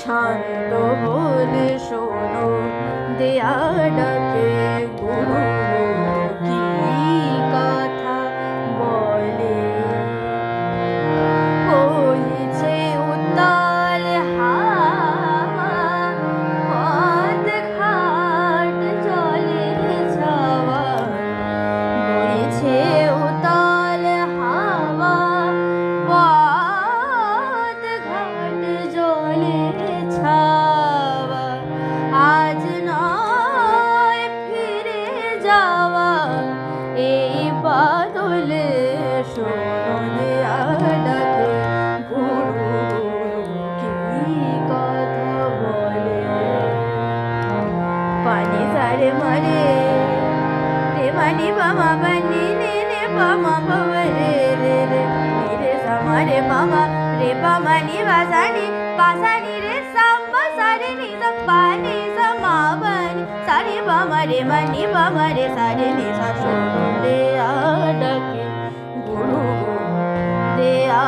শান্ত বলে শোনো দেয়া ডাকে গুরু কি কথা বলে বইছে উত্তাল হাওয়া পথ ঘাট জলে ছাওয়া বইছে উত্তাল হাওয়া পথ ঘাট জলে ছাওয়া আজ নয় ফিরে যাওয়া এই বাদলে শোনো দেয়া ডাকে গুরু কি কথা বলে পানি সারে মারে রে মানি বামা বানি নে নে বামা বাবা রে রে রে রে সামারে বামা রে বামা নি বাসানি বাসানি রে সাম্বা সারে নি সাম্বানি সামাবানি সারে বামা রে মানি বামা রে সারে নি সা শোনো দেয়া ডাকে গুরু দেয়া